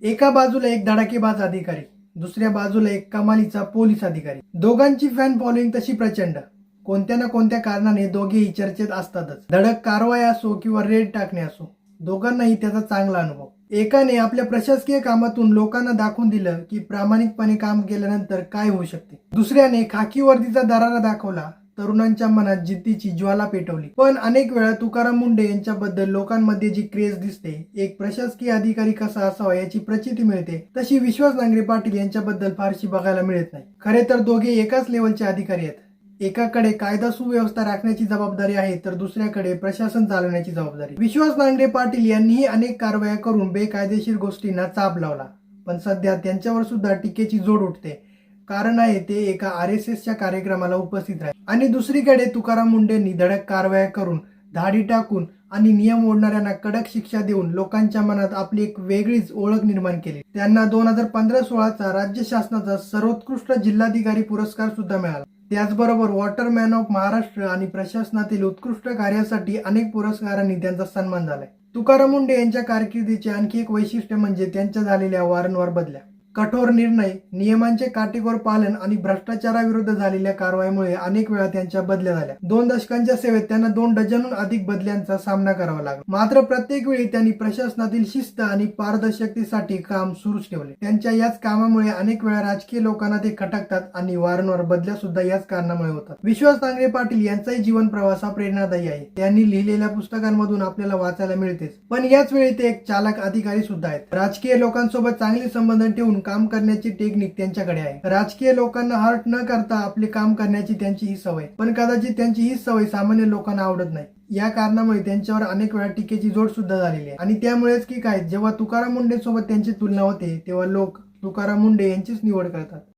एका बाजूला एक धडाकेबाज अधिकारी, दुसऱ्या बाजूला एक कमालीचा पोलीस अधिकारी. दोघांची फॅन फॉलोइंग तशी प्रचंड. कोणत्या ना कोणत्या कारणाने दोघेही चर्चेत असतातच. धडक कारवाई असो किंवा रेड टाकणे असो, दोघांनाही त्याचा चांगला अनुभव. एकाने आपल्या प्रशासकीय कामातून लोकांना दाखवून दिलं की प्रामाणिकपणे काम केल्यानंतर काय होऊ शकते. दुसऱ्याने खाकी वर्दीचा दरारा दाखवला, तरुणांच्या मनात जिद्दीची ज्वाला पेटवली. पण अनेक वेळा तुकाराम मुंढे यांच्याबद्दल लोकांमध्ये जी क्रेज दिसते, एक प्रशासकीय अधिकारी कसा असावा याची प्रचिती मिळते, तशी विश्वास नांगरे पाटील यांच्याबद्दल फारशी बघायला मिळत नाही. खरे तर दोघे एकाच लेवलचे अधिकारी आहेत. एकाकडे कायदा सुव्यवस्था राखण्याची जबाबदारी आहे, तर दुसऱ्याकडे प्रशासन चालवण्याची जबाबदारी. विश्वास नांगरे पाटील यांनीही अनेक कारवाया करून बेकायदेशीर गोष्टींना चाप लावला, पण सध्या त्यांच्यावर सुद्धा टीकेची जोड उठते. कारण आहे ते एका RSSच्या कार्यक्रमाला उपस्थित राहिले. आणि दुसरीकडे तुकाराम मुंढेंनी धडक कारवाया करून, धाडी टाकून आणि नियम मोडणाऱ्यांना कडक शिक्षा देऊन लोकांच्या मनात आपली एक वेगळीच ओळख निर्माण केली. त्यांना 2015-16चा राज्य शासनाचा सर्वोत्कृष्ट जिल्हाधिकारी पुरस्कार सुद्धा मिळाला. त्याचबरोबर वॉटरमॅन ऑफ महाराष्ट्र आणि प्रशासनातील उत्कृष्ट कार्यासाठी अनेक पुरस्कारांनी त्यांचा सन्मान झालाय. तुकाराम मुंढे यांच्या कारकिर्दीचे आणखी एक वैशिष्ट्य म्हणजे त्यांच्या झालेल्या वारंवार बदल्या. कठोर निर्णय, नियमांचे काटेकोर पालन आणि भ्रष्टाचाराविरुद्ध झालेल्या कारवाईमुळे अनेक वेळा त्यांच्या बदल्या झाल्या. 2 दशकांच्या सेवेत त्यांना 2 डझनहून अधिक बदल्यांचा सामना करावा लागला. मात्र प्रत्येक वेळी त्यांनी प्रशासनातील शिस्त आणि पारदर्शकतेसाठी काम सुरूच ठेवले. त्यांच्या याच कामामुळे अनेक वेळा राजकीय लोकांना ते खटकतात आणि वारंवार बदल्या सुद्धा याच कारणामुळे होतात. विश्वास नांगरे पाटील यांचाही जीवन प्रवास हा प्रेरणादायी आहे. त्यांनी लिहिलेल्या पुस्तकांमधून आपल्याला वाचायला मिळतेच, पण याच वेळी ते एक चालक अधिकारी सुद्धा आहेत. राजकीय लोकांसोबत चांगले संबंध ठेवून काम करण्याची टेक्निक त्यांच्याकडे आहे. राजकीय लोकांना हर्ट न करता आपले काम करण्याची त्यांची ही सवय, पण कदाचित त्यांची ही सवय सामान्य लोकांना आवडत नाही. या कारणामुळे त्यांच्यावर अनेक वेळा टीकेची जोड सुद्धा झालेली आहे. आणि त्यामुळेच की काय, जेव्हा तुकाराम मुंढे सोबत त्यांची तुलना होते, तेव्हा लोक तुकाराम मुंढे यांचीच निवड करतात.